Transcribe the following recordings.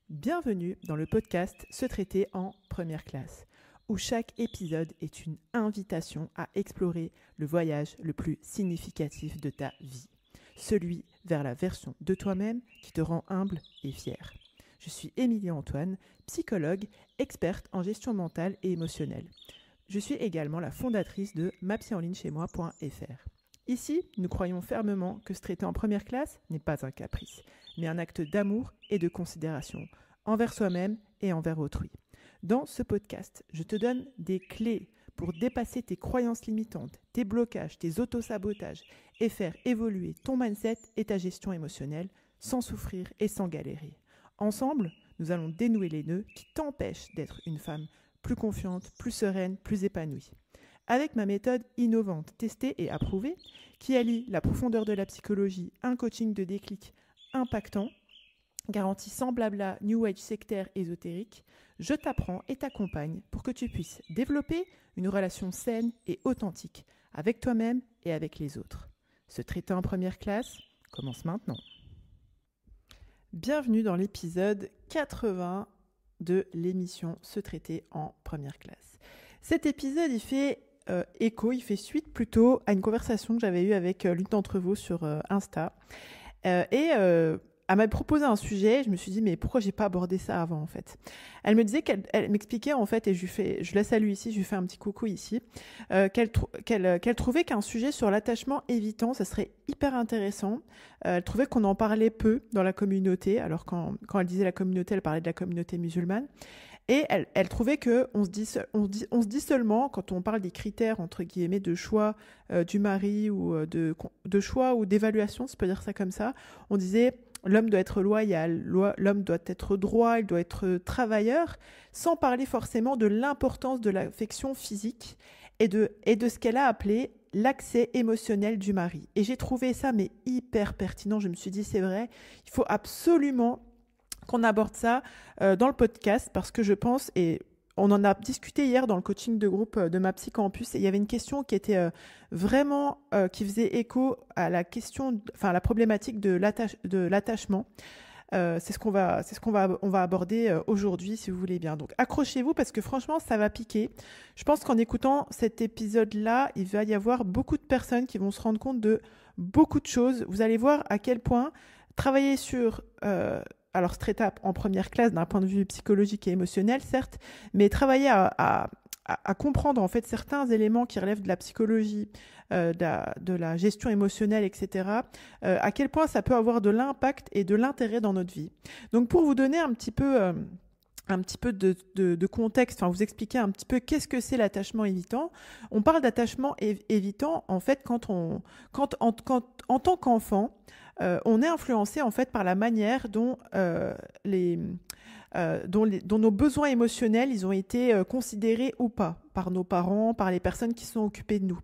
Bienvenue dans le podcast Se traiter en première classe, où chaque épisode est une invitation à explorer le voyage le plus significatif de ta vie, celui vers la version de toi-même qui te rend humble et fier. Je suis Émilie Antoine, psychologue, experte en gestion mentale et émotionnelle. Je suis également la fondatrice de mapsyenlignechaismoi.fr. Ici, nous croyons fermement que se traiter en première classe n'est pas un caprice, mais un acte d'amour et de considération envers soi-même et envers autrui. Dans ce podcast, je te donne des clés pour dépasser tes croyances limitantes, tes blocages, tes autosabotages et faire évoluer ton mindset et ta gestion émotionnelle sans souffrir et sans galérer. Ensemble, nous allons dénouer les nœuds qui t'empêchent d'être une femme plus confiante, plus sereine, plus épanouie. Avec ma méthode innovante, testée et approuvée, qui allie la profondeur de la psychologie, un coaching de déclic impactant, garantie sans blabla, new age sectaire ésotérique, je t'apprends et t'accompagne pour que tu puisses développer une relation saine et authentique avec toi-même et avec les autres. Se traiter en première classe commence maintenant. Bienvenue dans l'épisode 80 de l'émission Se traiter en première classe. Cet épisode, il fait il fait suite plutôt à une conversation que j'avais eue avec l'une d'entre vous sur Insta. Elle m'a proposé un sujet, je me suis dit mais pourquoi j'ai pas abordé ça avant en fait. Elle me disait elle m'expliquait en fait, et je la salue ici, je lui fais un petit coucou ici, qu'elle trouvait qu'un sujet sur l'attachement évitant, ça serait hyper intéressant. Elle trouvait qu'on en parlait peu dans la communauté, alors quand elle disait la communauté, elle parlait de la communauté musulmane. Et elle trouvait qu'on se dit seulement, quand on parle des critères, entre guillemets, de choix du mari ou de choix ou d'évaluation, si on peut dire ça comme ça, on disait l'homme doit être loyal, l'homme doit être droit, il doit être travailleur, sans parler forcément de l'importance de l'affection physique et de ce qu'elle a appelé l'accès émotionnel du mari. Et j'ai trouvé ça mais hyper pertinent, je me suis dit c'est vrai, il faut absolument qu'on aborde ça dans le podcast parce que je pense, et on en a discuté hier dans le coaching de groupe de ma Psy Campus, et il y avait une question qui était vraiment, qui faisait écho à la question, enfin la problématique de l'attachement. C'est ce qu'on va aborder aujourd'hui si vous voulez bien. Donc accrochez-vous parce que franchement ça va piquer. Je pense qu'en écoutant cet épisode-là, il va y avoir beaucoup de personnes qui vont se rendre compte de beaucoup de choses. Vous allez voir à quel point travailler sur alors se traiter en première classe d'un point de vue psychologique et émotionnel, certes, mais travailler à comprendre en fait certains éléments qui relèvent de la psychologie, de la gestion émotionnelle, etc., à quel point ça peut avoir de l'impact et de l'intérêt dans notre vie. Donc pour vous donner un petit peu de contexte, enfin vous expliquer un petit peu qu'est-ce que c'est l'attachement évitant. On parle d'attachement évitant en fait quand en tant qu'enfant, on est influencé en fait par la manière dont dont nos besoins émotionnels ils ont été considérés ou pas par nos parents, par les personnes qui sont occupées de nous.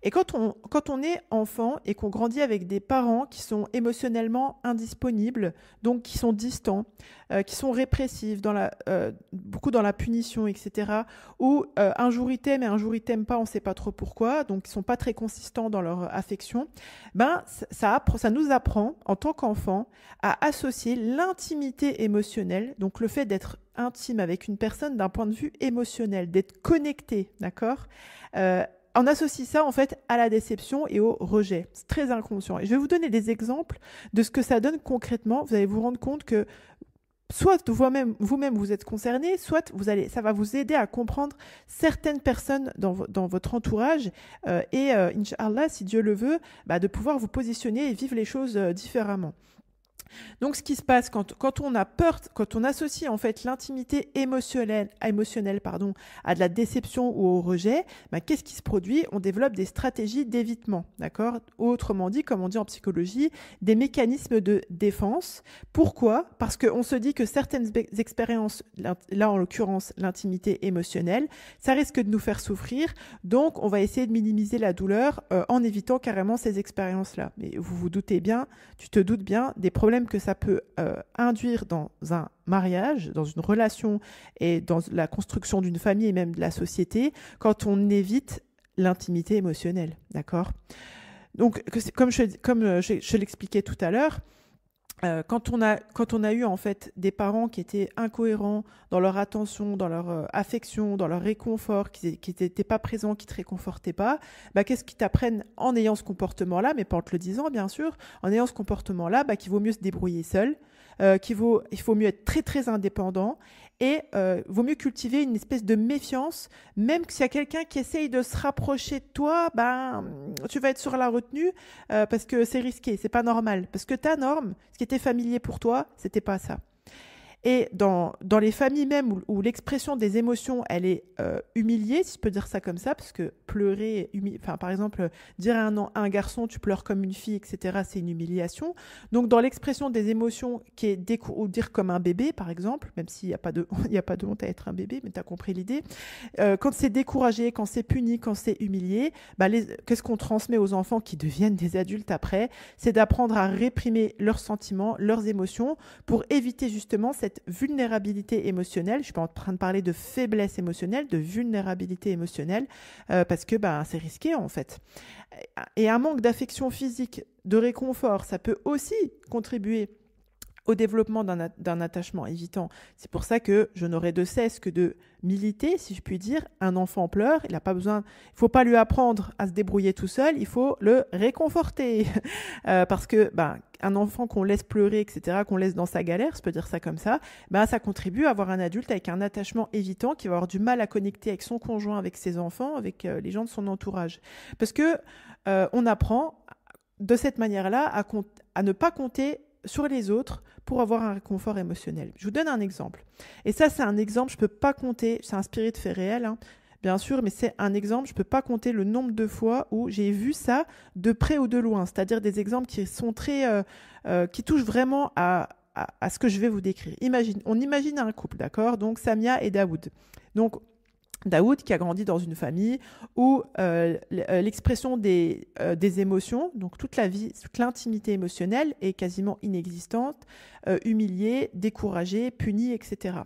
Et quand on est enfant et qu'on grandit avec des parents qui sont émotionnellement indisponibles, donc qui sont distants, qui sont répressifs, beaucoup dans la punition, etc., ou un jour ils t'aiment et un jour ils t'aiment pas, on ne sait pas trop pourquoi, donc ils ne sont pas très consistants dans leur affection, ça nous apprend en tant qu'enfant à associer l'intimité émotionnelle, donc le fait d'être intime avec une personne d'un point de vue émotionnel, d'être connecté, d'accord, on associe ça en fait à la déception et au rejet. C'est très inconscient. Et je vais vous donner des exemples de ce que ça donne concrètement. Vous allez vous rendre compte que soit vous-même vous êtes concerné, soit ça va vous aider à comprendre certaines personnes dans votre entourage et Inch'Allah, si Dieu le veut, de pouvoir vous positionner et vivre les choses différemment. Donc, ce qui se passe quand on a peur, quand on associe en fait l'intimité émotionnelle, à de la déception ou au rejet, qu'est-ce qui se produit ? On développe des stratégies d'évitement, d'accord ? Autrement dit, comme on dit en psychologie, des mécanismes de défense. Pourquoi ? Parce qu'on se dit que certaines expériences, là en l'occurrence l'intimité émotionnelle, ça risque de nous faire souffrir. Donc, on va essayer de minimiser la douleur en évitant carrément ces expériences-là. Mais tu te doutes bien des problèmes que ça peut induire dans un mariage, dans une relation et dans la construction d'une famille et même de la société quand on évite l'intimité émotionnelle, d'accord ? Donc, comme je l'expliquais tout à l'heure, quand on a eu en fait des parents qui étaient incohérents dans leur attention, dans leur affection, dans leur réconfort, qui n'étaient pas présents, qui te réconfortaient pas, bah, qu'est-ce qu'ils t'apprennent en ayant ce comportement-là, mais pas en te le disant bien sûr, en ayant ce comportement-là, bah, qu'il vaut mieux se débrouiller seul, il faut mieux être très très indépendant et vaut mieux cultiver une espèce de méfiance, même s'il y a quelqu'un qui essaye de se rapprocher de toi, ben, tu vas être sur la retenue parce que c'est risqué, c'est pas normal. Parce que ta norme, ce qui était familier pour toi, c'était pas ça. Et dans les familles même où l'expression des émotions, elle est humiliée, si je peux dire ça comme ça, parce que pleurer, enfin, par exemple, dire à un garçon tu pleures comme une fille, etc., c'est une humiliation. Donc dans l'expression des émotions, qui est ou dire comme un bébé, par exemple, même s'il n'y a pas de, il y a pas de honte à être un bébé, mais tu as compris l'idée, quand c'est découragé, quand c'est puni, quand c'est humilié, bah qu'est-ce qu'on transmet aux enfants qui deviennent des adultes après? C'est d'apprendre à réprimer leurs sentiments, leurs émotions, pour éviter justement cette vulnérabilité émotionnelle. Je suis pas en train de parler de faiblesse émotionnelle, de vulnérabilité émotionnelle, parce que bah, c'est risqué en fait. Et un manque d'affection physique, de réconfort, ça peut aussi contribuer au développement d'un attachement évitant. C'est pour ça que je n'aurai de cesse que de militer, si je puis dire. Un enfant pleure, il ne faut pas lui apprendre à se débrouiller tout seul, il faut le réconforter. Parce que un enfant qu'on laisse pleurer, etc., qu'on laisse dans sa galère, je peux dire ça comme ça, ça contribue à avoir un adulte avec un attachement évitant qui va avoir du mal à connecter avec son conjoint, avec ses enfants, avec les gens de son entourage. Parce que on apprend de cette manière-là à ne pas compter sur les autres pour avoir un réconfort émotionnel. Je vous donne un exemple. Et ça, c'est un exemple, je ne peux pas compter, c'est inspiré de faits réels, hein, bien sûr, mais c'est un exemple, je ne peux pas compter le nombre de fois où j'ai vu ça de près ou de loin, c'est-à-dire des exemples qui sont qui touchent vraiment à ce que je vais vous décrire. On imagine un couple, d'accord? Donc Samia et Daoud. Donc Daoud qui a grandi dans une famille où l'expression des émotions, donc toute l'intimité émotionnelle est quasiment inexistante, humilié, découragé, puni, etc.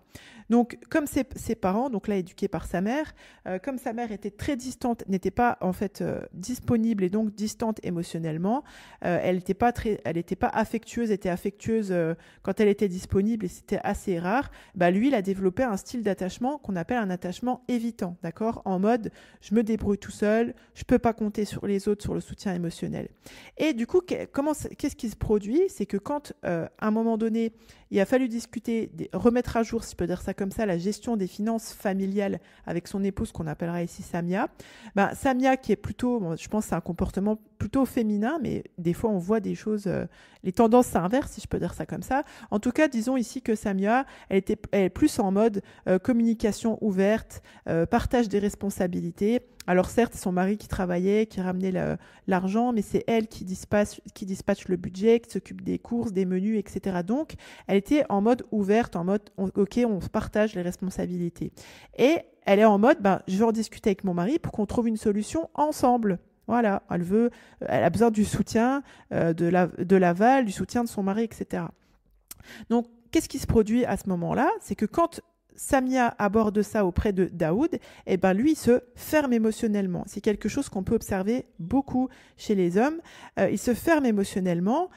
Donc comme ses parents, donc là éduqués par sa mère, comme sa mère était très distante, n'était pas en fait disponible et donc distante émotionnellement, elle n'était pas affectueuse, était affectueuse quand elle était disponible et c'était assez rare, lui il a développé un style d'attachement qu'on appelle un attachement évitant, d'accord, en mode je me débrouille tout seul, je peux pas compter sur les autres, sur le soutien émotionnel. Et du coup, qu'est-ce qui se produit? C'est que quand à un moment donné, il a fallu discuter, remettre à jour, si je peux dire ça comme ça, la gestion des finances familiales avec son épouse qu'on appellera ici Samia. Samia qui est plutôt, je pense que c'est un comportement plutôt féminin, mais des fois on voit des choses, les tendances s'inversent, si je peux dire ça comme ça. En tout cas, disons ici que Samia, elle est plus en mode communication ouverte, partage des responsabilités. Alors certes, c'est son mari qui travaillait, qui ramenait l'argent, mais c'est elle qui dispatche le budget, qui s'occupe des courses, des menus, etc. Donc, elle était en mode ouverte, en mode OK, on se partage les responsabilités. Et elle est en mode je vais en discuter avec mon mari pour qu'on trouve une solution ensemble. Voilà, elle a besoin du soutien de l'aval, du soutien de son mari, etc. Donc, qu'est-ce qui se produit à ce moment-là? C'est que quand Samia aborde ça auprès de Daoud, lui, il se ferme émotionnellement. C'est quelque chose qu'on peut observer beaucoup chez les hommes. Il se ferme émotionnellement.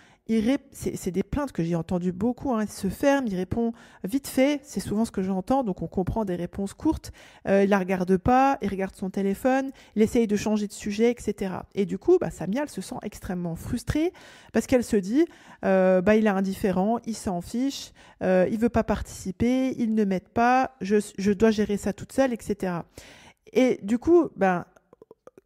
C'est des plaintes que j'ai entendues beaucoup. Il se ferme, il répond vite fait. C'est souvent ce que j'entends, donc on comprend des réponses courtes. Il la regarde pas, il regarde son téléphone, il essaye de changer de sujet, etc. Et du coup, Samia, elle se sent extrêmement frustrée parce qu'elle se dit, il est indifférent, il s'en fiche, il veut pas participer, il ne m'aide pas, je dois gérer ça toute seule, etc. Et du coup,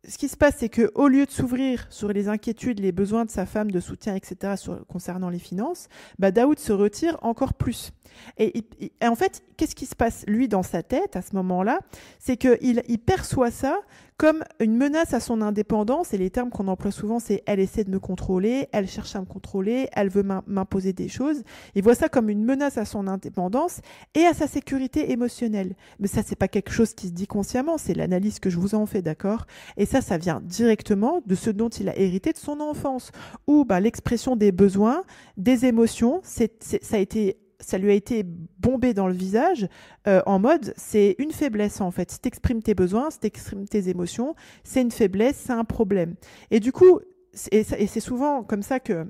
ce qui se passe, c'est qu'au lieu de s'ouvrir sur les inquiétudes, les besoins de sa femme, de soutien, etc., concernant les finances, Daoud se retire encore plus. Et en fait, qu'est-ce qui se passe, lui, dans sa tête, à ce moment-là? C'est qu'il perçoit ça comme une menace à son indépendance, et les termes qu'on emploie souvent, c'est « elle essaie de me contrôler »,« elle cherche à me contrôler »,« elle veut m'imposer des choses ». Il voit ça comme une menace à son indépendance et à sa sécurité émotionnelle. Mais ça, c'est pas quelque chose qui se dit consciemment, c'est l'analyse que je vous en fais, d'accord? Et ça vient directement de ce dont il a hérité de son enfance, où l'expression des besoins, des émotions, ça lui a été bombé dans le visage en mode c'est une faiblesse en fait. Si tu exprimes tes besoins, si tu exprimes tes émotions, c'est une faiblesse, c'est un problème. Et du coup, c'est souvent comme ça que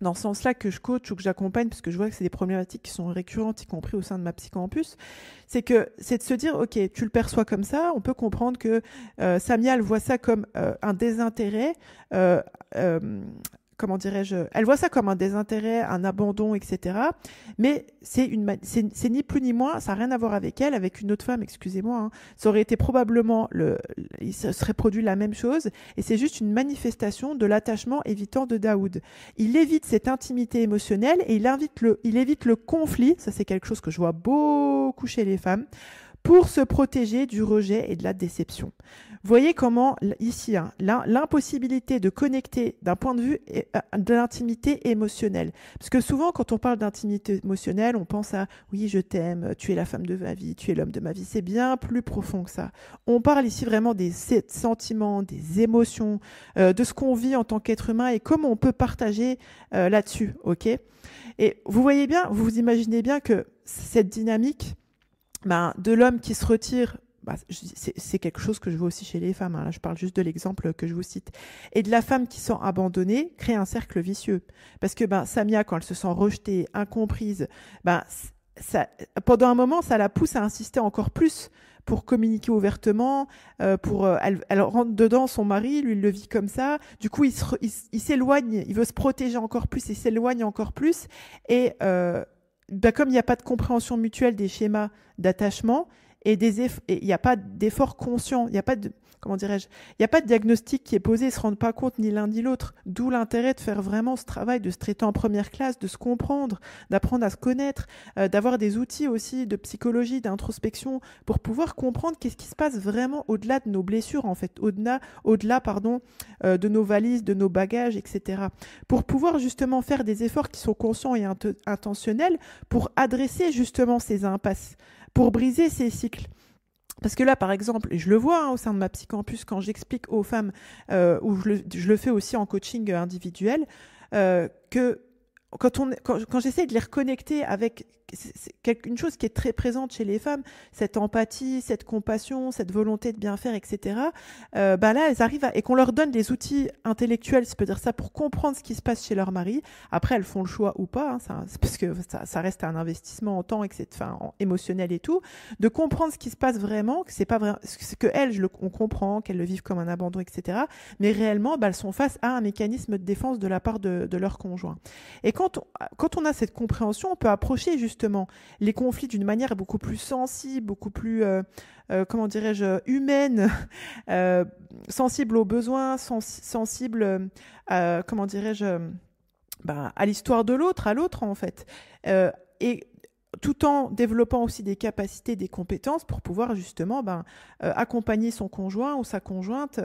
dans ce sens-là que je coach ou que j'accompagne, parce que je vois que c'est des problématiques qui sont récurrentes, y compris au sein de ma psychocampus, c'est de se dire, ok, tu le perçois comme ça, on peut comprendre que Samia, elle voit ça comme un désintérêt, euh, euh, comment dirais-je, elle voit ça comme un désintérêt, un abandon, etc. Mais c'est ni plus ni moins, ça n'a rien à voir avec elle, avec une autre femme, excusez-moi, hein. Ça aurait été probablement, il se serait produit la même chose, et c'est juste une manifestation de l'attachement évitant de Daoud. Il évite cette intimité émotionnelle et il évite le conflit, ça c'est quelque chose que je vois beaucoup chez les femmes, pour se protéger du rejet et de la déception. Vous voyez comment, ici, hein, l'impossibilité de connecter d'un point de vue de l'intimité émotionnelle. Parce que souvent, quand on parle d'intimité émotionnelle, on pense à « oui, je t'aime, tu es la femme de ma vie, tu es l'homme de ma vie ». C'est bien plus profond que ça. On parle ici vraiment des sentiments, des émotions, de ce qu'on vit en tant qu'être humain et comment on peut partager là-dessus, ok ? Et vous voyez bien, vous vous imaginez bien que cette dynamique de l'homme qui se retire, c'est quelque chose que je vois aussi chez les femmes, hein. Là, je parle juste de l'exemple que je vous cite. Et de la femme qui sent abandonnée crée un cercle vicieux. Parce que Samia, quand elle se sent rejetée, incomprise, pendant un moment, ça la pousse à insister encore plus pour communiquer ouvertement, elle rentre dedans, son mari, lui, il le vit comme ça. Du coup, il s'éloigne, il veut se protéger encore plus, il s'éloigne encore plus. Et comme il n'y a pas de compréhension mutuelle des schémas d'attachement et il n'y a pas d'effort conscient, il n'y a pas de, comment dirais-je, il n'y a pas de diagnostic qui est posé, ils ne se rendent pas compte ni l'un ni l'autre. D'où l'intérêt de faire vraiment ce travail, de se traiter en première classe, de se comprendre, d'apprendre à se connaître, d'avoir des outils aussi de psychologie, d'introspection, pour pouvoir comprendre qu'est-ce qui se passe vraiment au-delà de nos blessures, en fait, au-delà, de nos valises, de nos bagages, etc. Pour pouvoir justement faire des efforts qui sont conscients et intentionnels pour adresser justement ces impasses, pour briser ces cycles. Parce que là, par exemple, et je le vois au sein de ma psychocampus, quand j'explique aux femmes, ou je le fais aussi en coaching individuel, que quand j'essaie de les reconnecter avec une chose qui est très présente chez les femmes, cette empathie, cette compassion, cette volonté de bien faire, etc. Là, elles arrivent et qu'on leur donne des outils intellectuels, si je peux dire ça, pour comprendre ce qui se passe chez leur mari. Après, elles font le choix ou pas, hein, parce que ça reste un investissement en temps, émotionnel et tout, de comprendre ce qui se passe vraiment, que c'est pas vraiment, que elles, on comprend qu'elles le vivent comme un abandon, etc. Mais réellement, elles sont face à un mécanisme de défense de la part de leur conjoint. Et quand on a cette compréhension, on peut approcher justement les conflits d'une manière beaucoup plus sensible, beaucoup plus, comment dirais-je, humaine, sensible aux besoins, sensible, comment dirais-je, à l'histoire de l'autre, à l'autre en fait. Et tout en développant aussi des capacités, des compétences pour pouvoir justement accompagner son conjoint ou sa conjointe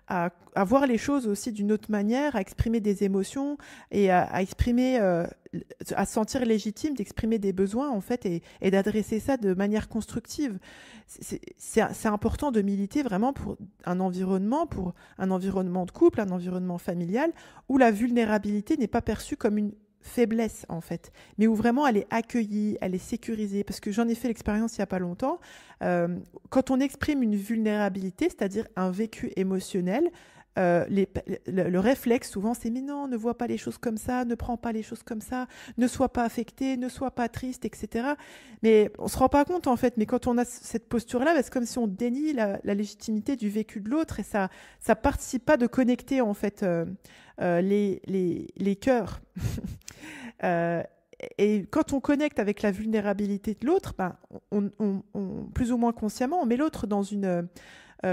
à voir les choses aussi d'une autre manière, à exprimer des émotions et à exprimer, à se sentir légitime d'exprimer des besoins en fait et d'adresser ça de manière constructive. C'est important de militer vraiment pour un environnement de couple, un environnement familial où la vulnérabilité n'est pas perçue comme une faiblesse en fait, mais où vraiment elle est accueillie, elle est sécurisée, parce que j'en ai fait l'expérience il n'y a pas longtemps. Quand on exprime une vulnérabilité, c'est-à-dire un vécu émotionnel, le réflexe souvent c'est mais non, ne vois pas les choses comme ça, ne prends pas les choses comme ça, ne sois pas affecté, ne sois pas triste, etc. Mais on se rend pas compte en fait, mais quand on a cette posture-là, c'est comme si on dénie la légitimité du vécu de l'autre et ça participe pas de connecter en fait les cœurs. Et quand on connecte avec la vulnérabilité de l'autre, on, plus ou moins consciemment, on met l'autre dans une,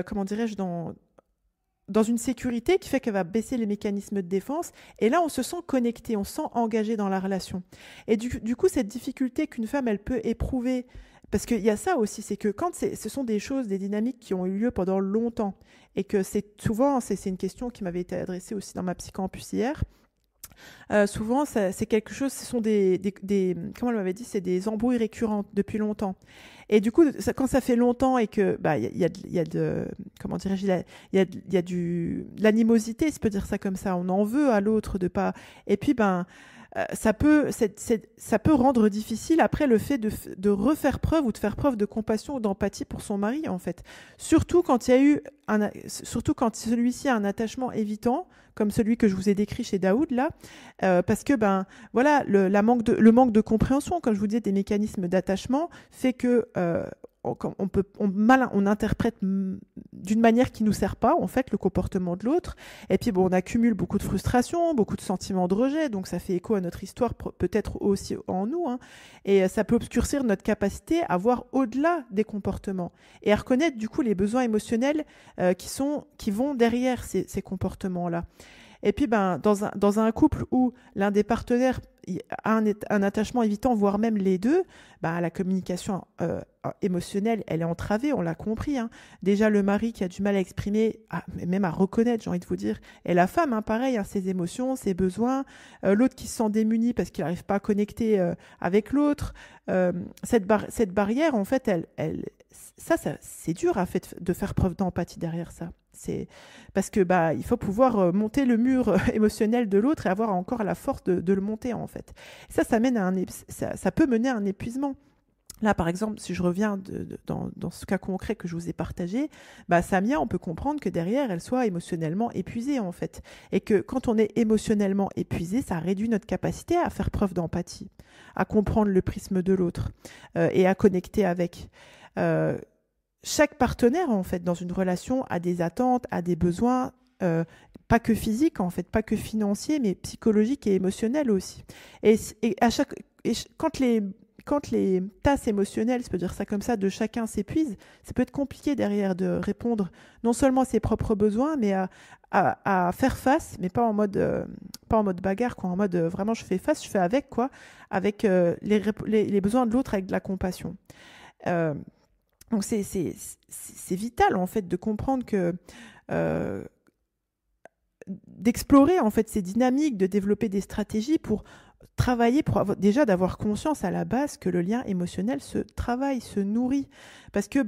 comment dirais-je, dans une sécurité qui fait qu'elle va baisser les mécanismes de défense. Et là, on se sent connecté, on se sent engagé dans la relation. Et du coup, cette difficulté qu'une femme, elle peut éprouver, parce qu'il y a ça aussi, c'est que quand ce sont des choses, des dynamiques qui ont eu lieu pendant longtemps, et que c'est une question qui m'avait été adressée aussi dans ma psychocampus hier, souvent, c'est quelque chose, ce sont comment elle m'avait dit, c'est des embrouilles récurrentes depuis longtemps. Et du coup, quand ça fait longtemps et que il y a de comment dirais-je, il y a de l'animosité, si je peux dire ça comme ça, on en veut à l'autre de pas. Et puis ça peut rendre difficile après le fait de refaire preuve ou de faire preuve de compassion ou d'empathie pour son mari, en fait. Surtout quand celui-ci a un attachement évitant, comme celui que je vous ai décrit chez Daoud, là, parce que, voilà, le manque de compréhension, comme je vous disais, des mécanismes d'attachement, fait que on interprète d'une manière qui nous sert pas, en fait, le comportement de l'autre. Et puis, on accumule beaucoup de frustration, beaucoup de sentiments de rejet. Donc, ça fait écho à notre histoire, peut-être aussi en nous. Hein. Et ça peut obscurcir notre capacité à voir au-delà des comportements et à reconnaître, du coup, les besoins émotionnels qui vont derrière ces comportements-là. Et puis, dans un couple où l'un des partenaires a un attachement évitant, voire même les deux, la communication émotionnelle, elle est entravée, on l'a compris. Hein. Déjà, le mari qui a du mal à exprimer, même à reconnaître, j'ai envie de vous dire, et la femme, pareil, ses émotions, ses besoins. L'autre qui se sent démuni parce qu'il n'arrive pas à connecter avec l'autre. Cette barrière, en fait, ça c'est dur de faire preuve d'empathie derrière ça. C'est parce que il faut pouvoir monter le mur émotionnel de l'autre et avoir encore la force de le monter, en fait. Ça peut mener à un épuisement. Là, par exemple, si je reviens dans ce cas concret que je vous ai partagé, Samia, on peut comprendre que derrière, elle soit émotionnellement épuisée, en fait. Et que quand on est émotionnellement épuisé, ça réduit notre capacité à faire preuve d'empathie, à comprendre le prisme de l'autre et à connecter avec. Chaque partenaire, en fait, dans une relation, a des attentes, a des besoins, pas que physiques, en fait, pas que financiers, mais psychologiques et émotionnels aussi. Quand les tasses émotionnelles, je peux dire ça comme ça, de chacun s'épuisent, ça peut être compliqué derrière de répondre non seulement à ses propres besoins, mais à faire face, mais pas en mode bagarre, quoi, en mode vraiment je fais face, je fais avec, quoi, avec les besoins de l'autre avec de la compassion. Donc c'est vital, en fait, de comprendre que d'explorer, en fait, ces dynamiques, de développer des stratégies pour travailler, déjà d'avoir conscience à la base que le lien émotionnel se travaille, se nourrit. Parce que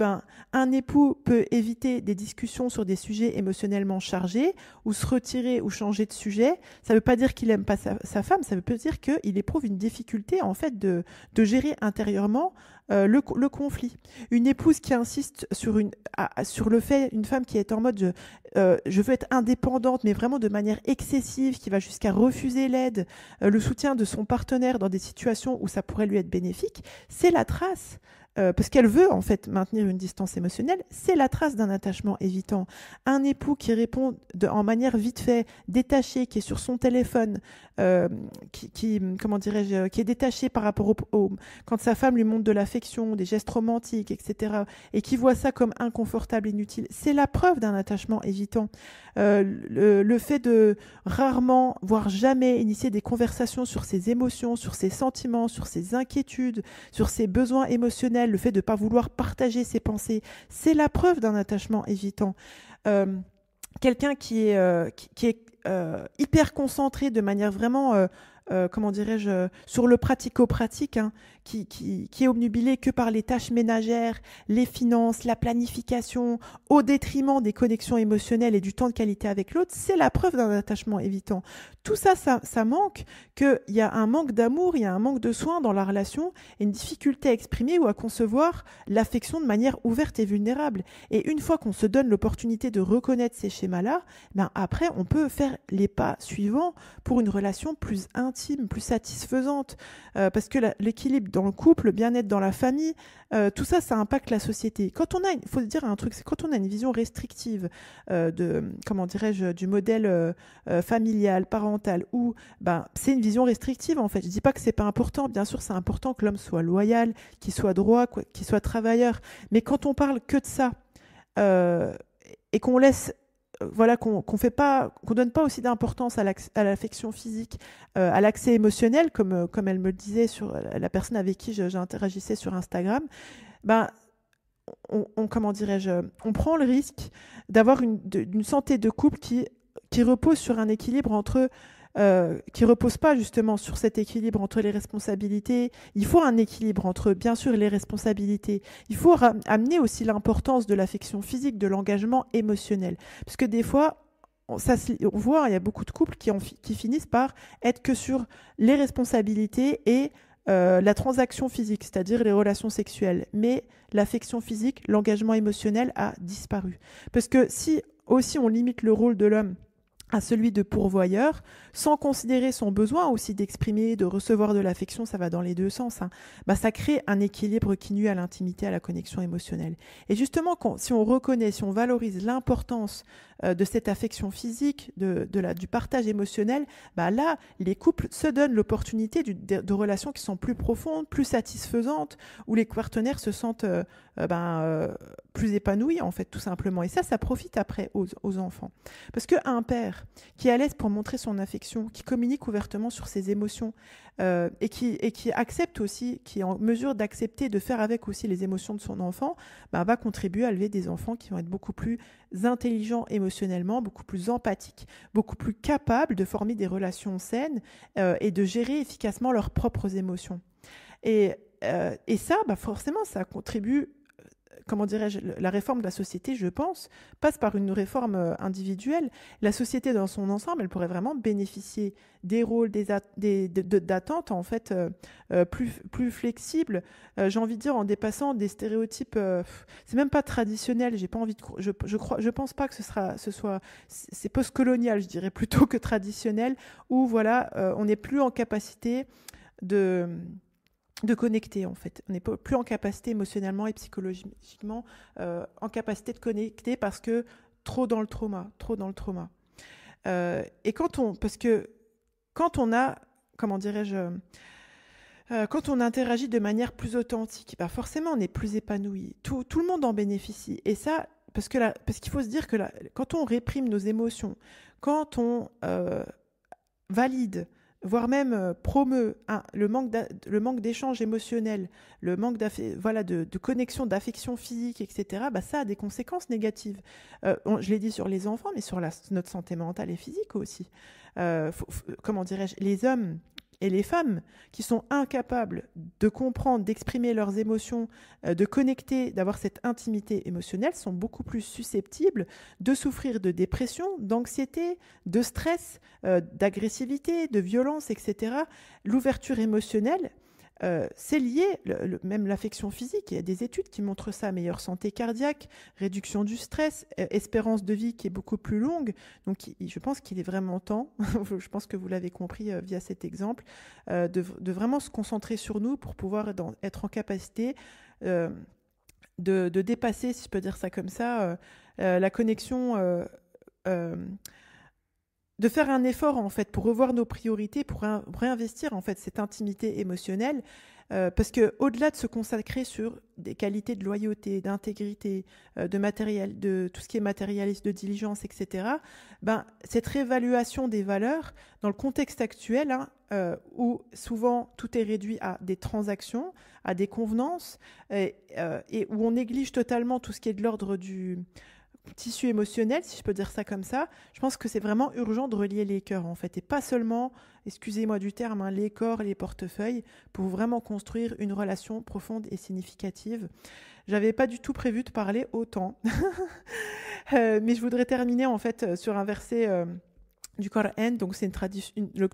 un époux peut éviter des discussions sur des sujets émotionnellement chargés ou se retirer ou changer de sujet. Ça ne veut pas dire qu'il n'aime pas sa femme, ça veut dire qu'il éprouve une difficulté, en fait, de gérer intérieurement le conflit. Une épouse qui insiste sur le fait, une femme qui est en mode je veux être indépendante, mais vraiment de manière excessive, qui va jusqu'à refuser l'aide, le soutien de son partenaire dans des situations où ça pourrait lui être bénéfique, c'est la trace. Parce qu'elle veut, en fait, maintenir une distance émotionnelle, c'est la trace d'un attachement évitant. Un époux qui répond en manière vite fait, détaché, qui est sur son téléphone, comment dirais-je, qui est détaché par rapport quand sa femme lui montre de l'affection, des gestes romantiques, etc., et qui voit ça comme inconfortable, inutile, c'est la preuve d'un attachement évitant. Le fait de rarement, voire jamais, initier des conversations sur ses émotions, sur ses sentiments, sur ses inquiétudes, sur ses besoins émotionnels, le fait de ne pas vouloir partager ses pensées, c'est la preuve d'un attachement évitant. Quelqu'un qui est hyper concentré de manière vraiment, comment dirais-je, sur le pratico-pratique, hein, qui est obnubilé que par les tâches ménagères, les finances, la planification, au détriment des connexions émotionnelles et du temps de qualité avec l'autre, c'est la preuve d'un attachement évitant. Tout ça manque, qu'il y a un manque d'amour, il y a un manque de soin dans la relation, et une difficulté à exprimer ou à concevoir l'affection de manière ouverte et vulnérable. Et une fois qu'on se donne l'opportunité de reconnaître ces schémas-là, après, on peut faire les pas suivants pour une relation plus intime, plus satisfaisante, parce que l'équilibre dans le couple, le bien-être dans la famille, tout ça, ça impacte la société. Il faut se dire un truc, c'est quand on a une vision restrictive du modèle familial, parental, où c'est une vision restrictive, en fait. Je dis pas que c'est pas important, bien sûr, c'est important que l'homme soit loyal, qu'il soit droit, qu'il soit travailleur, mais quand on parle que de ça, et qu'on laisse qu'on donne pas aussi d'importance à l'affection physique, à l'accès émotionnel, comme elle me le disait sur la personne avec qui j'interagissais sur Instagram, on prend le risque d'avoir une santé de couple qui repose sur un équilibre qui repose pas justement sur cet équilibre entre les responsabilités. Il faut un équilibre entre, bien sûr, les responsabilités. Il faut amener aussi l'importance de l'affection physique, de l'engagement émotionnel. Parce que des fois, on voit, il y a beaucoup de couples qui finissent par être que sur les responsabilités et la transaction physique, c'est-à-dire les relations sexuelles. Mais l'affection physique, l'engagement émotionnel a disparu. Parce que si aussi on limite le rôle de l'homme à celui de pourvoyeur, sans considérer son besoin aussi d'exprimer, de recevoir de l'affection, ça va dans les deux sens, hein, ça crée un équilibre qui nuit à l'intimité, à la connexion émotionnelle. Et justement, si on reconnaît, si on valorise l'importance de cette affection physique, du partage émotionnel, là, les couples se donnent l'opportunité de relations qui sont plus profondes, plus satisfaisantes, où les partenaires se sentent plus épanouis, en fait, tout simplement. Et ça profite après aux enfants. Parce qu'un père qui est à l'aise pour montrer son affection, qui communique ouvertement sur ses émotions et qui accepte aussi, qui est en mesure d'accepter, de faire avec aussi les émotions de son enfant, va contribuer à élever des enfants qui vont être beaucoup plus intelligents émotionnellement, beaucoup plus empathiques, beaucoup plus capables de former des relations saines et de gérer efficacement leurs propres émotions. Et ça, forcément, ça contribue. Comment dirais-je, la réforme de la société, je pense, passe par une réforme individuelle. La société dans son ensemble, elle pourrait vraiment bénéficier des rôles, d'attentes en fait plus flexibles. J'ai envie de dire en dépassant des stéréotypes. C'est même pas traditionnel. J'ai pas envie de. Je pense pas que c'est post-colonial, je dirais plutôt que traditionnel, où voilà, on n'est plus en capacité de connecter en fait. On n'est plus en capacité émotionnellement et psychologiquement en capacité de connecter parce que trop dans le trauma. Et parce que quand on a, comment dirais-je, quand on interagit de manière plus authentique, forcément on est plus épanoui. Tout le monde en bénéficie. Et ça, parce qu'il faut se dire que quand on réprime nos émotions, quand on valide, voire même promeut le manque d'échange émotionnel, le manque de connexion, d'affection physique, etc., ça a des conséquences négatives. Je l'ai dit sur les enfants, mais sur notre santé mentale et physique aussi. Comment dirais-je, les hommes et les femmes qui sont incapables de comprendre, d'exprimer leurs émotions, de connecter, d'avoir cette intimité émotionnelle, sont beaucoup plus susceptibles de souffrir de dépression, d'anxiété, de stress, d'agressivité, de violence, etc. L'ouverture émotionnelle, c'est lié, même l'affection physique. Il y a des études qui montrent ça, meilleure santé cardiaque, réduction du stress, espérance de vie qui est beaucoup plus longue. Donc je pense qu'il est vraiment temps, je pense que vous l'avez compris via cet exemple, de vraiment se concentrer sur nous pour pouvoir être en capacité de dépasser, si je peux dire ça comme ça, la connexion, de faire un effort en fait pour revoir nos priorités, pour réinvestir en fait cette intimité émotionnelle, parce que au-delà de se consacrer sur des qualités de loyauté, d'intégrité, de matériel, de tout ce qui est matérialiste, de diligence, etc. Cette réévaluation des valeurs dans le contexte actuel, où souvent tout est réduit à des transactions, à des convenances, et où on néglige totalement tout ce qui est de l'ordre du tissu émotionnel, si je peux dire ça comme ça. Je pense que c'est vraiment urgent de relier les cœurs en fait, et pas seulement, excusez-moi du terme, les corps et les portefeuilles, pour vraiment construire une relation profonde et significative. J'avais pas du tout prévu de parler autant, mais je voudrais terminer en fait sur un verset du Coran. Donc c'est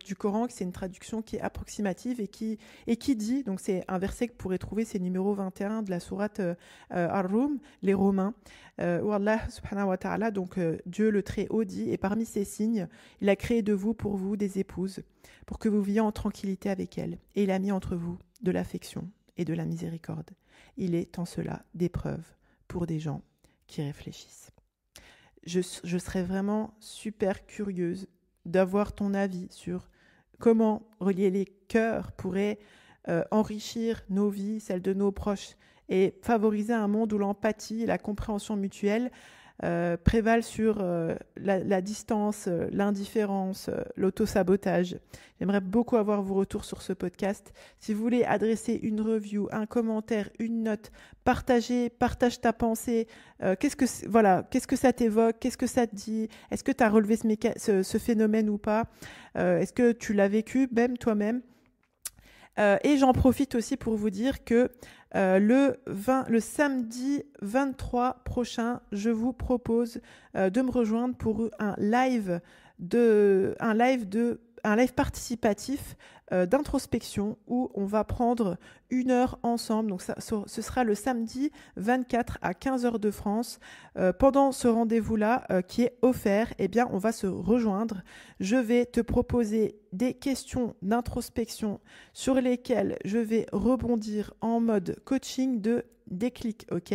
du Coran, c'est une traduction qui est approximative et qui dit, donc c'est un verset que vous pourrez trouver, c'est numéro 21 de la sourate Ar-Rum, les Romains, où Allah subhanahu wa ta'ala, donc Dieu le Très-Haut dit, et parmi ces signes, il a créé de vous pour vous des épouses, pour que vous viviez en tranquillité avec elles, et il a mis entre vous de l'affection et de la miséricorde. Il est en cela des preuves pour des gens qui réfléchissent. Je serais vraiment super curieuse d'avoir ton avis sur comment relier les cœurs pourrait enrichir nos vies, celles de nos proches, et favoriser un monde où l'empathie et la compréhension mutuelle prévalent sur la distance, l'indifférence, l'autosabotage. J'aimerais beaucoup avoir vos retours sur ce podcast. Si vous voulez adresser une review, un commentaire, une note, partage ta pensée. Qu'est-ce que ça t'évoque? Qu'est-ce que ça te dit? Est-ce que tu as relevé ce phénomène ou pas? Est-ce que tu l'as vécu même toi-même? Et j'en profite aussi pour vous dire que le samedi 23 prochain, je vous propose de me rejoindre pour un live participatif d'introspection où on va prendre 1 heure ensemble. Donc ce sera le samedi 24 à 15h de France. Pendant ce rendez-vous-là qui est offert, eh bien, on va se rejoindre. Je vais te proposer des questions d'introspection sur lesquelles je vais rebondir en mode coaching de déclic, ok?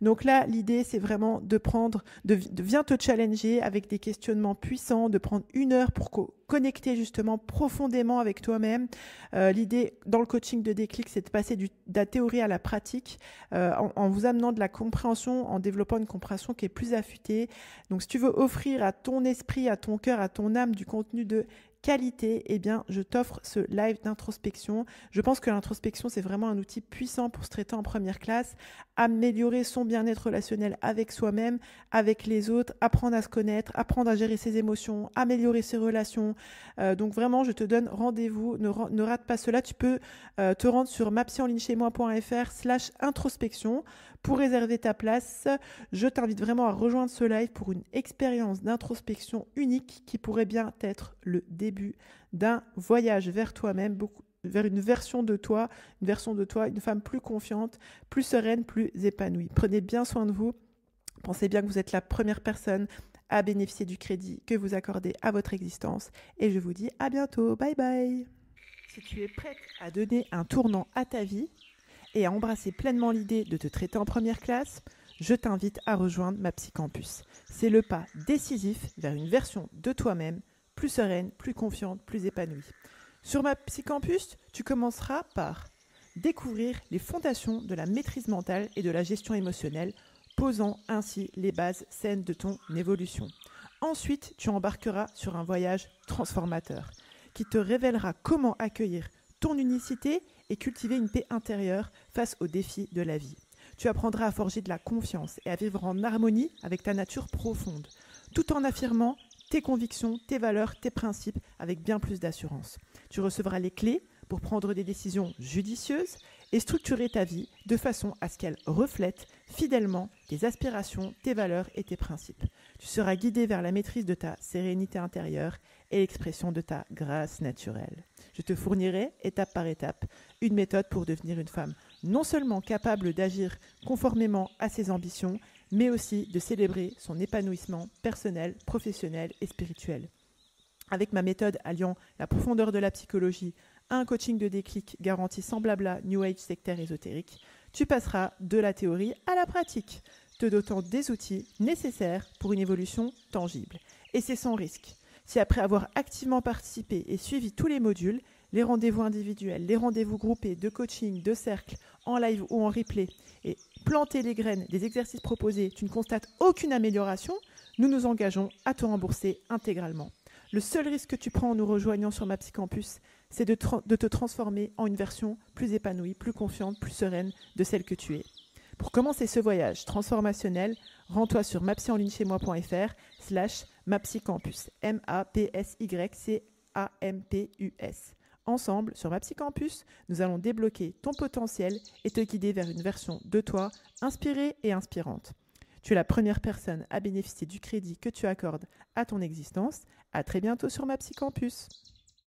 Donc là, l'idée, c'est vraiment de viens te challenger avec des questionnements puissants, de prendre 1 heure pour connecter justement profondément avec toi-même. L'idée dans le coaching de déclic, c'est de passer de la théorie à la pratique en vous amenant de la compréhension, en développant une compréhension qui est plus affûtée. Donc si tu veux offrir à ton esprit, à ton cœur, à ton âme du contenu de qualité, eh bien, je t'offre ce live d'introspection. Je pense que l'introspection, c'est vraiment un outil puissant pour se traiter en première classe, améliorer son bien-être relationnel avec soi-même, avec les autres, apprendre à se connaître, apprendre à gérer ses émotions, améliorer ses relations. Donc vraiment, je te donne rendez-vous. Ne rate pas cela. Tu peux te rendre sur mapsyenlinchezmoi.fr/introspection pour réserver ta place. Je t'invite vraiment à rejoindre ce live pour une expérience d'introspection unique qui pourrait bien être le début d'un voyage vers toi-même, vers une version de toi, une femme plus confiante, plus sereine, plus épanouie. Prenez bien soin de vous. Pensez bien que vous êtes la première personne à bénéficier du crédit que vous accordez à votre existence. Et je vous dis à bientôt. Bye bye. Si tu es prête à donner un tournant à ta vie et à embrasser pleinement l'idée de te traiter en première classe, je t'invite à rejoindre ma Psycampus. C'est le pas décisif vers une version de toi-même plus sereine, plus confiante, plus épanouie. Sur ma Psycampus, tu commenceras par découvrir les fondations de la maîtrise mentale et de la gestion émotionnelle, posant ainsi les bases saines de ton évolution. Ensuite, tu embarqueras sur un voyage transformateur qui te révélera comment accueillir ton unicité et cultiver une paix intérieure face aux défis de la vie. Tu apprendras à forger de la confiance et à vivre en harmonie avec ta nature profonde, tout en affirmant tes convictions, tes valeurs, tes principes avec bien plus d'assurance. Tu recevras les clés pour prendre des décisions judicieuses et structurer ta vie de façon à ce qu'elle reflète fidèlement tes aspirations, tes valeurs et tes principes. Tu seras guidé vers la maîtrise de ta sérénité intérieure et l'expression de ta grâce naturelle. Je te fournirai, étape par étape, une méthode pour devenir une femme non seulement capable d'agir conformément à ses ambitions, mais aussi de célébrer son épanouissement personnel, professionnel et spirituel. Avec ma méthode alliant la profondeur de la psychologie à un coaching de déclic garanti sans blabla, New Age, sectaire, ésotérique, tu passeras de la théorie à la pratique, te dotant des outils nécessaires pour une évolution tangible. Et c'est sans risque. Si après avoir activement participé et suivi tous les modules, les rendez-vous individuels, les rendez-vous groupés, de coaching, de cercle, en live ou en replay, et planter les graines des exercices proposés, tu ne constates aucune amélioration, nous nous engageons à te rembourser intégralement. Le seul risque que tu prends en nous rejoignant sur ma Psycampus, c'est de te transformer en une version plus épanouie, plus confiante, plus sereine de celle que tu es. Pour commencer ce voyage transformationnel, rends-toi sur mapsyenlinchezmoi.fr/mapsycampus, MAPSYCAMPUS. Ensemble, sur ma Psycampus, nous allons débloquer ton potentiel et te guider vers une version de toi inspirée et inspirante. Tu es la première personne à bénéficier du crédit que tu accordes à ton existence. À très bientôt sur ma Psycampus.